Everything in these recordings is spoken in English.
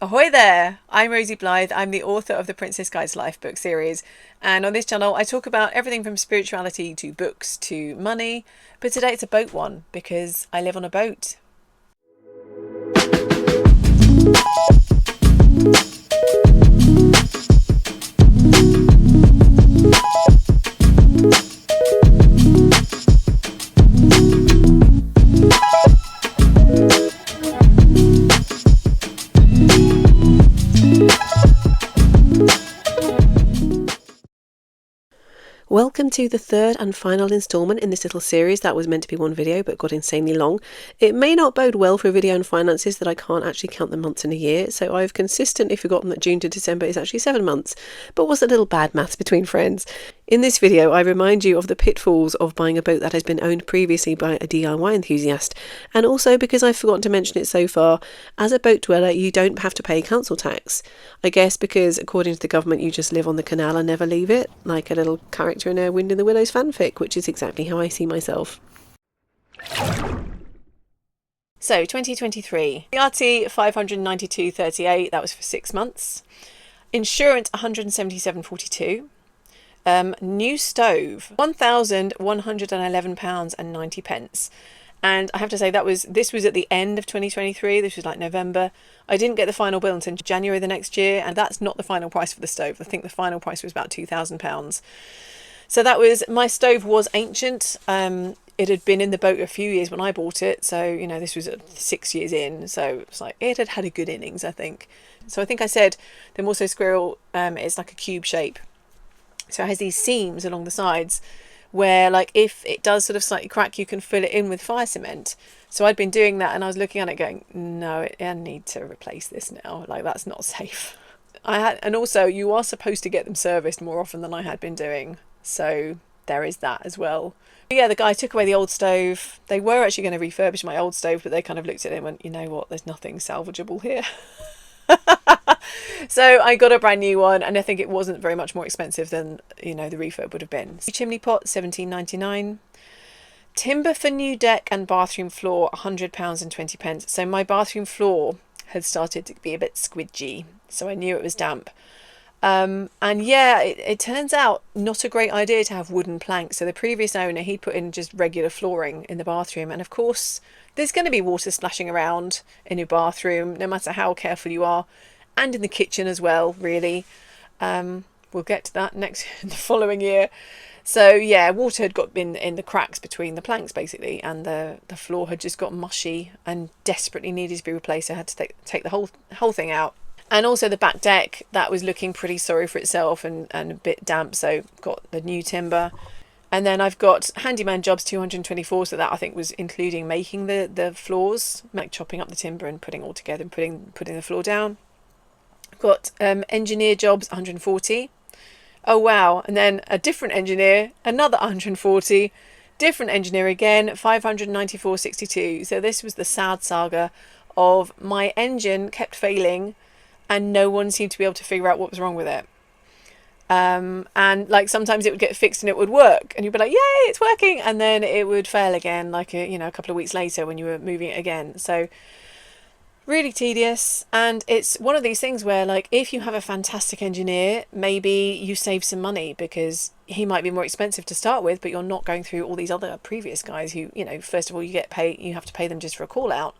Ahoy there! I'm Rosie Blythe. I'm the author of the Princess Guide's Life book series, and on this channel I talk about everything from spirituality to books to money, but today it's a boat one because I live on a boat. Welcome to the third and final instalment in this little series that was meant to be one video but got insanely long. It may not bode well for a video on finances that I can't actually count the months in a year, so I've consistently forgotten that June to December is actually 7 months, but was a little bad maths between friends. In this video I remind you of the pitfalls of buying a boat that has been owned previously by a DIY enthusiast, and also because I've forgotten to mention it so far, as a boat dweller you don't have to pay council tax. I guess because according to the government you just live on the canal and never leave it, like a little character in a Wind in the Willows fanfic, which is exactly how I see myself. So 2023, RT 592.38, that was for 6 months. Insurance 177.42. New stove £1,111.90. And I have to say this was at the end of 2023. This was like November. I didn't get the final bill until January the next year, and that's not the final price for the stove. I think the final price was about £2,000. So my stove was ancient. It had been in the boat a few years when I bought it. So, you know, this was 6 years in. So it's like, it had had a good innings, I think. So I think I said the Morso squirrel is like a cube shape. So it has these seams along the sides where, like, if it does sort of slightly crack, you can fill it in with fire cement. So I'd been doing that and I was looking at it going, no, I need to replace this now. Like, that's not safe. And also you are supposed to get them serviced more often than I had been doing. So there is that as well. But yeah, the guy took away the old stove. They were actually going to refurbish my old stove, but they kind of looked at it and went, you know what, there's nothing salvageable here. So I got a brand new one, and I think it wasn't very much more expensive than, you know, the refurb would have been. Chimney pot, £17.99. Timber for new deck and bathroom floor, £100.20. So my bathroom floor had started to be a bit squidgy, so I knew it was damp. And yeah, it turns out not a great idea to have wooden planks. So the previous owner, he put in just regular flooring in the bathroom, and of course there's going to be water splashing around in your bathroom no matter how careful you are, and in the kitchen as well, really. We'll get to that the following year. So yeah, water had got in the cracks between the planks basically, and the floor had just got mushy and desperately needed to be replaced. I had to take the whole thing out. And also the back deck, that was looking pretty sorry for itself and a bit damp, so got the new timber. And then I've got handyman jobs 224, so that I think was including making the floors, like chopping up the timber and putting it all together and putting the floor down. I've got engineer jobs 140. Oh wow, and then a different engineer, another 140, different engineer again, 594.62. So this was the sad saga of my engine kept failing and no one seemed to be able to figure out what was wrong with it. And like sometimes it would get fixed and it would work and you'd be like, yay, it's working, and then it would fail again like a couple of weeks later when you were moving it again. So really tedious. And it's one of these things where, like, if you have a fantastic engineer, maybe you save some money because he might be more expensive to start with, but you're not going through all these other previous guys who, you know, first of all you have to pay them just for a call out,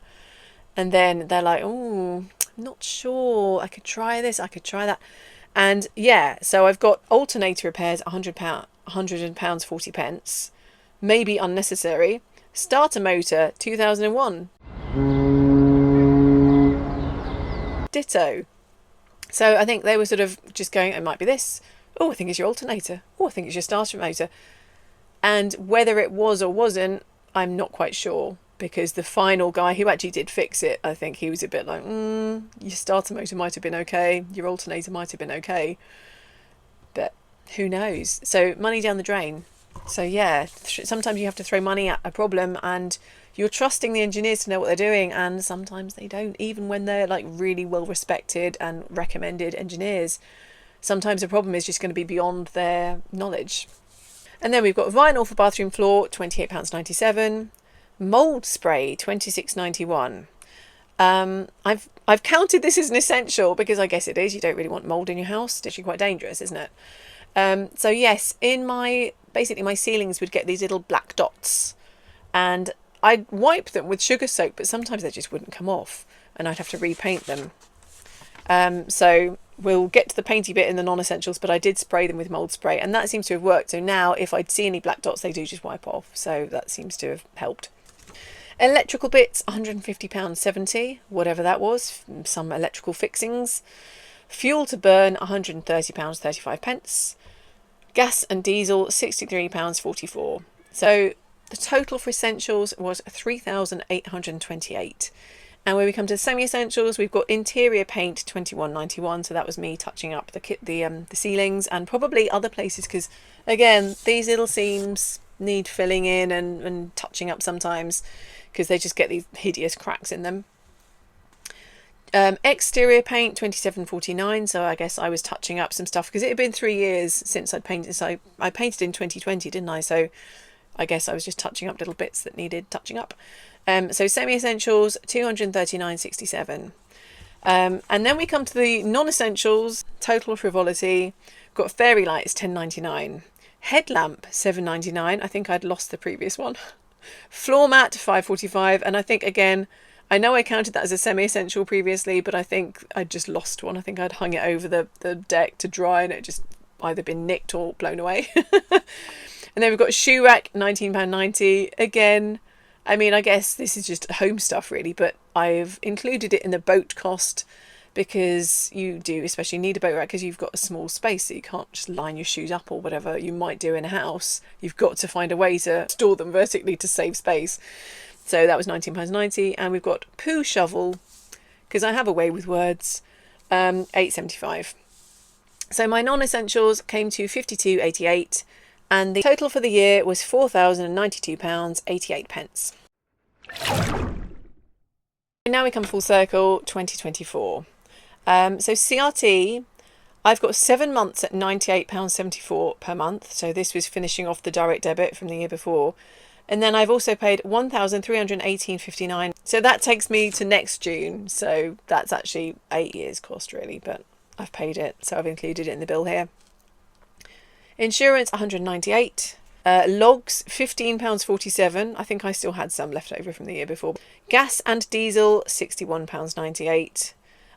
and then they're like, oh, not sure, I could try this, I could try that. And yeah, so I've got alternator repairs, £100.40, maybe unnecessary. Starter motor, 2001. Ditto. So I think they were sort of just going, it might be this. Oh, I think it's your alternator. Oh, I think it's your starter motor. And whether it was or wasn't, I'm not quite sure, because the final guy who actually did fix it, I think he was a bit like, your starter motor might have been okay, your alternator might have been okay, but who knows? So money down the drain. So yeah, sometimes you have to throw money at a problem and you're trusting the engineers to know what they're doing, and sometimes they don't, even when they're like really well respected and recommended engineers. Sometimes the problem is just going to be beyond their knowledge. And then we've got vinyl for bathroom floor, £28.97. Mold spray, £26.91. I've counted this as an essential because I guess it is. You don't really want mold in your house. It's actually quite dangerous, isn't it? So yes, in my ceilings would get these little black dots, and I'd wipe them with sugar soap, but sometimes they just wouldn't come off, and I'd have to repaint them. So we'll get to the painty bit in the non-essentials, but I did spray them with mold spray, and that seems to have worked. So now if I'd see any black dots, they do just wipe off. So that seems to have helped. Electrical bits, £150.70, whatever that was, some electrical fixings. Fuel to burn, £130.35. Gas and diesel, £63.44. So the total for essentials was £3,828. And when we come to the semi-essentials, we've got interior paint, £21.91. So that was me touching up the ceilings and probably other places, because again, these little seams need filling in and touching up sometimes, because they just get these hideous cracks in them. Exterior paint, £27.49. So I guess I was touching up some stuff because it had been 3 years since I'd painted. So I painted in 2020, didn't I? So I guess I was just touching up little bits that needed touching up. So semi-essentials, £239.67. And then we come to the non-essentials. Total frivolity. Got fairy lights, £10.99. Headlamp, £7.99. I think I'd lost the previous one. Floor mat, £5.45. And I think, again, I know I counted that as a semi-essential previously, but I think I'd just lost one. I think I'd hung it over the deck to dry, and it just either been nicked or blown away. And then we've got shoe rack, £19.90. Again, I mean, I guess this is just home stuff really, but I've included it in the boat cost because you do especially need a boat rack because you've got a small space, so you can't just line your shoes up or whatever you might do in a house. You've got to find a way to store them vertically to save space. So that was £19.90. And we've got poo shovel, because I have a way with words, £8.75. So my non-essentials came to £52.88, and the total for the year was £4,092.88. Now we come full circle, 2024. So CRT, I've got 7 months at £98.74 per month. So this was finishing off the direct debit from the year before. And then I've also paid £1,318.59. So that takes me to next June. So that's actually 8 years cost really, but I've paid it. So I've included it in the bill here. Insurance, £198. Logs, £15.47. I think I still had some left over from the year before. Gas and diesel, £61.98.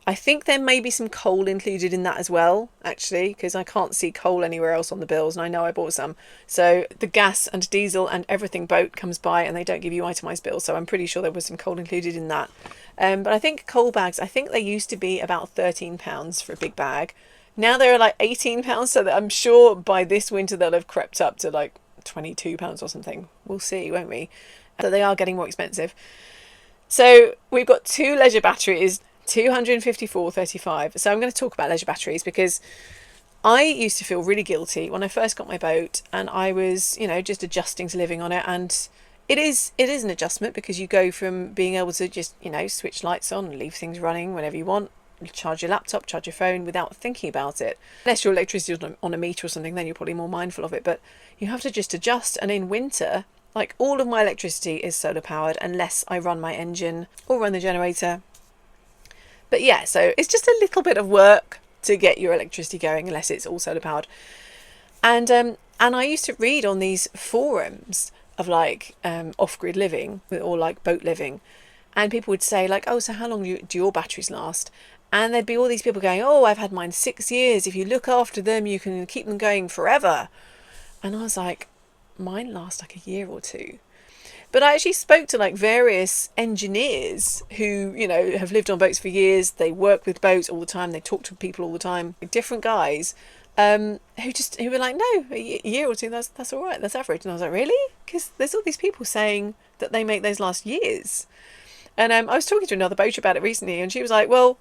I think there may be some coal included in that as well, actually, because I can't see coal anywhere else on the bills, and I know I bought some. So the gas and diesel and everything boat comes by, and they don't give you itemised bills, so I'm pretty sure there was some coal included in that. But I think coal bags, I think they used to be about £13 for a big bag. Now they're like £18, so that I'm sure by this winter they'll have crept up to like £22 or something. We'll see, won't we? So they are getting more expensive. So we've got 2 leisure batteries, £254.35. So I'm going to talk about leisure batteries because I used to feel really guilty when I first got my boat, and I was, just adjusting to living on it. And it is an adjustment because you go from being able to just, switch lights on and leave things running whenever you want, charge your laptop, charge your phone without thinking about it. Unless your electricity is on a meter or something, then you're probably more mindful of it. But you have to just adjust. And in winter, like, all of my electricity is solar powered unless I run my engine or run the generator. But yeah, so it's just a little bit of work to get your electricity going unless it's all solar powered. And I used to read on these forums of like off-grid living or like boat living, and people would say like, oh, so how long do your batteries last? And there'd be all these people going, oh, I've had mine 6 years. If you look after them, you can keep them going forever. And I was like, mine last like a year or two. But I actually spoke to like various engineers who, have lived on boats for years. They work with boats all the time. They talk to people all the time. Different guys who were like, no, a year or two, that's all right. That's average. And I was like, really? Because there's all these people saying that they make those last years. And I was talking to another boater about it recently, and she was like, well,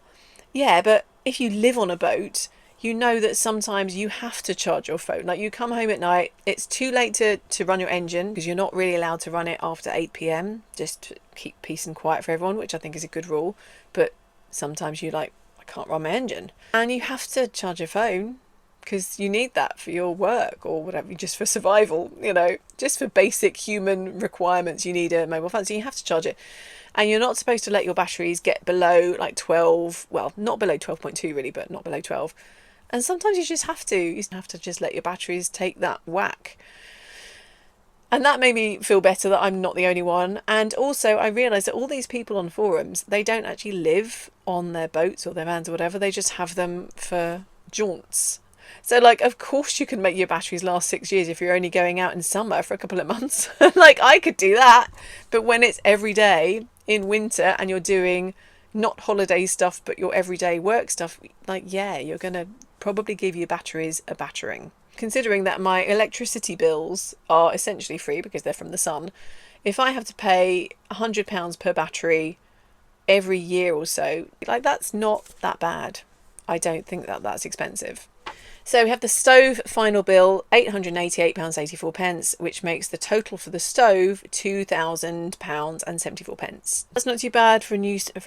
yeah, but if you live on a boat, you know that sometimes you have to charge your phone. Like, you come home at night, it's too late to run your engine because you're not really allowed to run it after 8 p.m. just to keep peace and quiet for everyone, which I think is a good rule. But sometimes you're like, I can't run my engine. And you have to charge your phone because you need that for your work or whatever, just for survival, just for basic human requirements. You need a mobile phone, so you have to charge it. And you're not supposed to let your batteries get below like 12, well, not below 12.2 really, but not below 12. And sometimes you just have to. You have to just let your batteries take that whack. And that made me feel better that I'm not the only one. And also I realised that all these people on forums, they don't actually live on their boats or their vans or whatever. They just have them for jaunts. So like, of course you can make your batteries last 6 years if you're only going out in summer for a couple of months. Like I could do that. But when it's every day in winter and you're doing not holiday stuff, but your everyday work stuff, like, yeah, you're going to probably give your batteries a battering. Considering that my electricity bills are essentially free because they're from the sun, if I have to pay £100 per battery every year or so, like, that's not that bad. I don't think that that's expensive. So we have the stove final bill, £888.84, which makes the total for the stove £2,000.74. That's not too bad for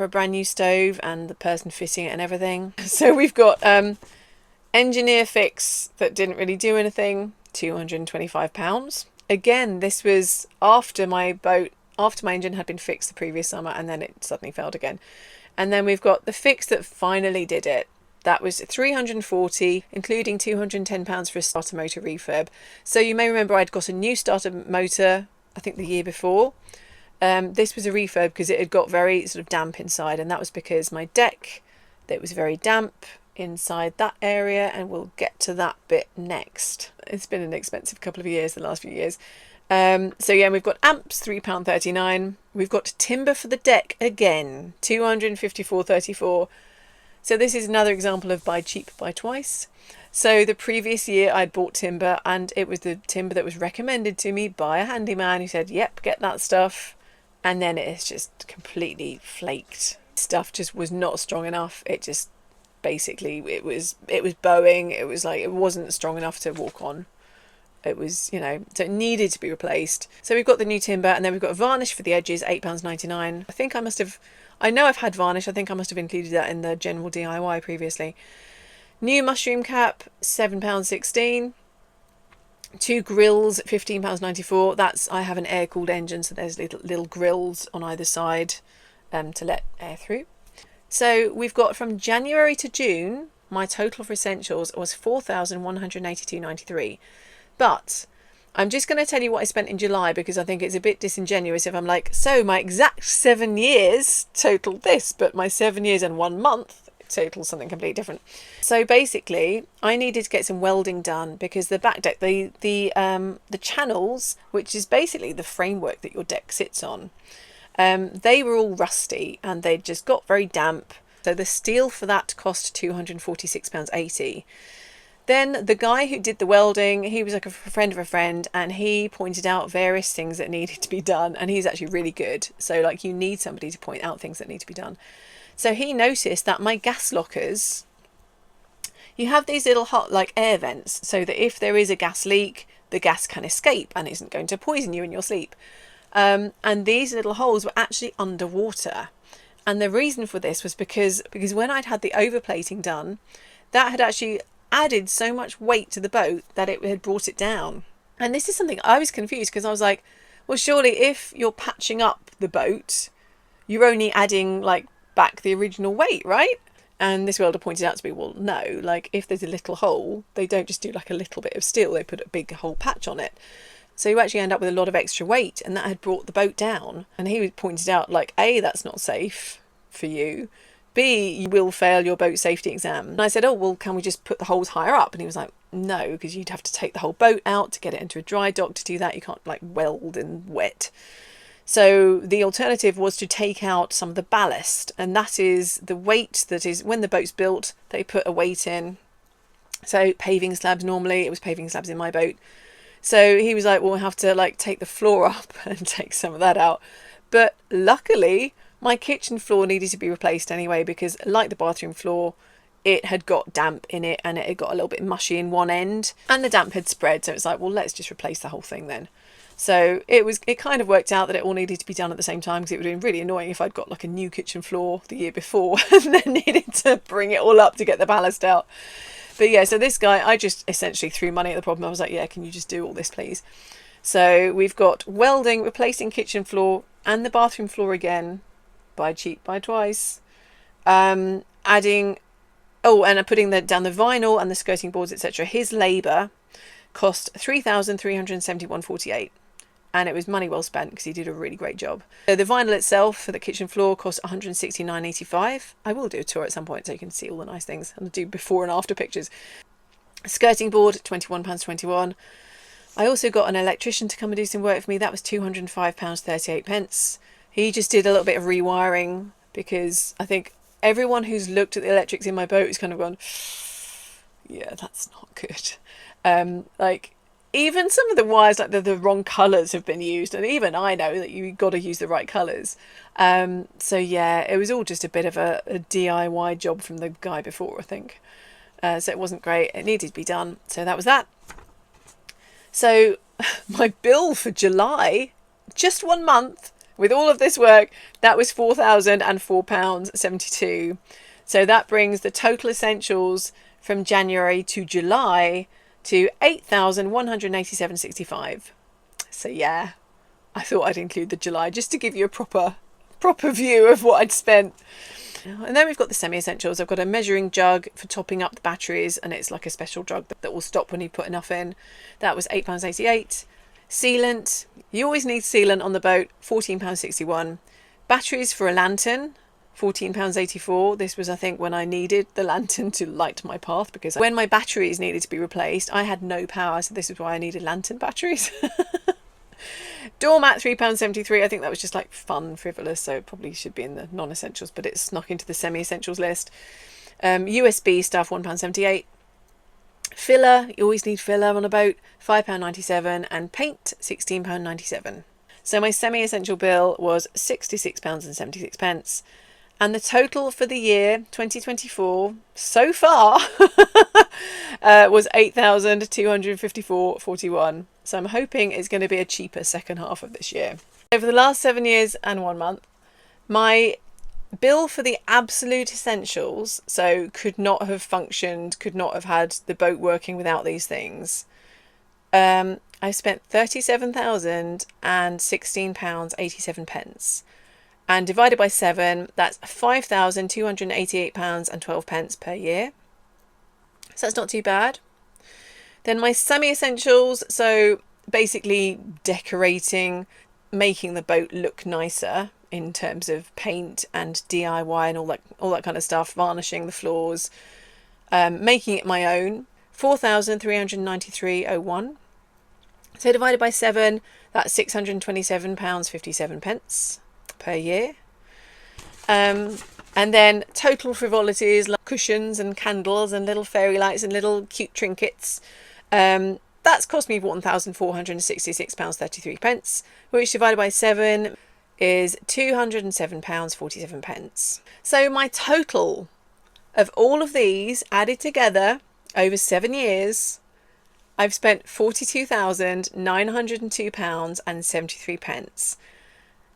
a brand new stove and the person fitting it and everything. So we've got engineer fix that didn't really do anything, £225. Again, this was after my engine had been fixed the previous summer, and then it suddenly failed again. And then we've got the fix that finally did it. That was £340, including £210 for a starter motor refurb. So you may remember I'd got a new starter motor, I think the year before. This was a refurb because it had got very sort of damp inside, and that was because my deck, that was very damp inside that area, and we'll get to that bit next. It's been an expensive couple of years, the last few years. So yeah, we've got amps, £3.39. We've got timber for the deck again, £254.34. So this is another example of buy cheap, buy twice. So the previous year I'd bought timber, and it was the timber that was recommended to me by a handyman who said, yep, get that stuff. And then it's just completely flaked. Stuff just was not strong enough. It just basically, it was bowing. It was like, it wasn't strong enough to walk on. It was, so it needed to be replaced. So we've got the new timber, and then we've got a varnish for the edges, £8.99. I know I've had varnish. I think I must have included that in the general DIY previously. New mushroom cap, £7.16. 2 grills, £15.94. I have an air-cooled engine, so there's little grills on either side to let air through. So we've got from January to June, my total for essentials was £4,182.93. But I'm just going to tell you what I spent in July, because I think it's a bit disingenuous if I'm like, so my exact 7 years totaled this, but my 7 years and 1 month totaled something completely different. So basically, I needed to get some welding done because the back deck, the channels, which is basically the framework that your deck sits on, they were all rusty and they just got very damp. So the steel for that cost £246.80. Then the guy who did the welding, he was like a friend of a friend, and he pointed out various things that needed to be done, and he's actually really good. So like, you need somebody to point out things that need to be done. So he noticed that my gas lockers, you have these little hot like air vents, so that if there is a gas leak, the gas can escape and isn't going to poison you in your sleep. And these little holes were actually underwater. And the reason for this was because when I'd had the overplating done, that had actually added so much weight to the boat that it had brought it down. And this is something I was confused, because I was like, well, surely if you're patching up the boat, you're only adding like back the original weight, right? And this welder pointed out to me, well, no, like if there's a little hole, they don't just do like a little bit of steel, they put a big whole patch on it. So you actually end up with a lot of extra weight, and that had brought the boat down. And he pointed out, like, A, that's not safe for you. B, you will fail your boat safety exam. And I said, oh, well, can we just put the holes higher up? And he was like, no, because you'd have to take the whole boat out to get it into a dry dock to do that. You can't like weld in wet. So the alternative was to take out some of the ballast. And that is the weight that is, when the boat's built, they put a weight in. So paving slabs, normally it was paving slabs in my boat. So he was like, well, we'll have to like take the floor up and take some of that out. But luckily, my kitchen floor needed to be replaced anyway, because like the bathroom floor, it had got damp in it and it had got a little bit mushy in one end and the damp had spread. So it's like, well, let's just replace the whole thing then. So it kind of worked out that it all needed to be done at the same time, because it would have been really annoying if I'd got like a new kitchen floor the year before and then needed to bring it all up to get the ballast out. But yeah, so this guy, I just essentially threw money at the problem. I was like, yeah, can you just do all this, please? So we've got welding, replacing kitchen floor and the bathroom floor again. buy cheap, buy twice. Adding, oh, and putting down the vinyl and the skirting boards, etc. His labour cost £3,371.48, and it was money well spent because he did a really great job. So the vinyl itself for the kitchen floor cost £169.85. I will do a tour at some point so you can see all the nice things, and I'll do before and after pictures. Skirting board, £21.21. I also got an electrician to come and do some work for me. That was £205.38. He just did a little bit of rewiring, because I think everyone who's looked at the electrics in my boat is kind of gone, yeah, that's not good. Like, even some of the wires, like the wrong colours have been used, and even I know that you've got to use the right colours. So yeah, it was all just a bit of a DIY job from the guy before, I think. So it wasn't great. It needed to be done. So that was that. So my bill for July, just 1 month, with all of this work, that was £4,004.72. So that brings the total essentials from January to July to £8,187.65. So yeah, I thought I'd include the July just to give you a proper view of what I'd spent. And then we've got the semi-essentials. I've got a measuring jug for topping up the batteries, and it's like a special jug that will stop when you put enough in. That was £8.88. Sealant, you always need sealant on the boat, £14.61. Batteries for a lantern, £14.84. This was, I think, when I needed the lantern to light my path, because when my batteries needed to be replaced, I had no power, so this is why I needed lantern batteries. Doormat, £3.73. I think that was just like fun, frivolous, so it probably should be in the non-essentials, but it snuck into the semi-essentials list. USB stuff, £1.78. Filler, you always need filler on a boat, £5.97, and paint, £16.97. So my semi-essential bill was £66.76, and the total for the year 2024 so far was £8,254.41. So I'm hoping it's going to be a cheaper second half of this year. Over the last 7 years and 1 month, my bill for the absolute essentials, so could not have functioned, could not have had the boat working without these things, I spent £37,016.87, and divided by 7, that's £5,288.12 per year. So that's not too bad. Then my semi-essentials, so basically decorating, making the boat look nicer in terms of paint and DIY and all that kind of stuff, varnishing the floors, making it my own, £4,393.01. So divided by 7, that's £627.57 per year. And then total frivolities like cushions and candles and little fairy lights and little cute trinkets. That's cost me £1,466.33, which divided by 7 is £207.47. So my total of all of these added together over 7 years, I've spent £42,902.73.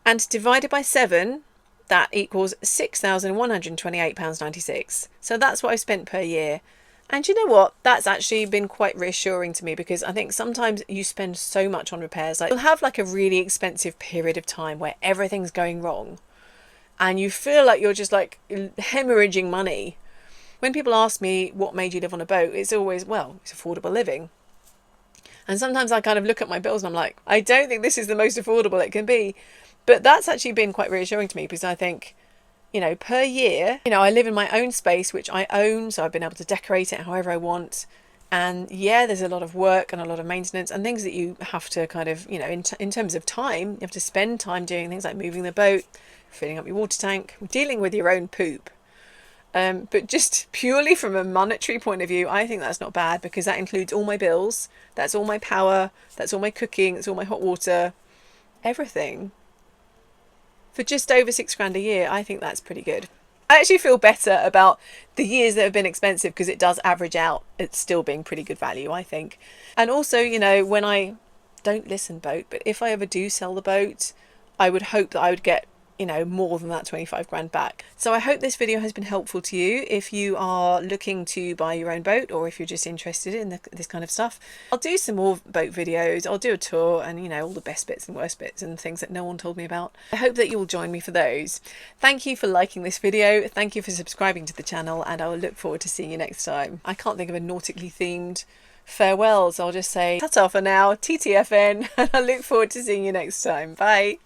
And divided by 7, that equals £6,128.96. So that's what I've spent per year. And you know what? That's actually been quite reassuring to me, because I think sometimes you spend so much on repairs. Like, you'll have like a really expensive period of time where everything's going wrong and you feel like you're just like hemorrhaging money. When people ask me what made you live on a boat, it's always, well, it's affordable living. And sometimes I kind of look at my bills and I'm like, I don't think this is the most affordable it can be. But that's actually been quite reassuring to me, because I think, you know, per year, you know, I live in my own space, which I own, so I've been able to decorate it however I want. And yeah, there's a lot of work and a lot of maintenance and things that you have to kind of, you know, in terms of time, you have to spend time doing things like moving the boat, filling up your water tank, dealing with your own poop. But just purely from a monetary point of view, I think that's not bad, because that includes all my bills, that's all my power, that's all my cooking, that's all my hot water, everything. For just over £6,000 a year, I think that's pretty good. I actually feel better about the years that have been expensive, because it does average out. It's still being pretty good value, I think. And also, you know, when I don't listen boat, but if I ever do sell the boat, I would hope that I would get you know, more than that 25 grand back. So I hope this video has been helpful to you if you are looking to buy your own boat, or if you're just interested in this kind of stuff. I'll do some more boat videos, I'll do a tour, and you know, all the best bits and worst bits and things that no one told me about. I hope that you'll join me for those. Thank you for liking this video, thank you for subscribing to the channel, and I will look forward to seeing you next time. I can't think of a nautically themed farewells. I'll just say ta-ta for now, TTFN, and I look forward to seeing you next time. Bye.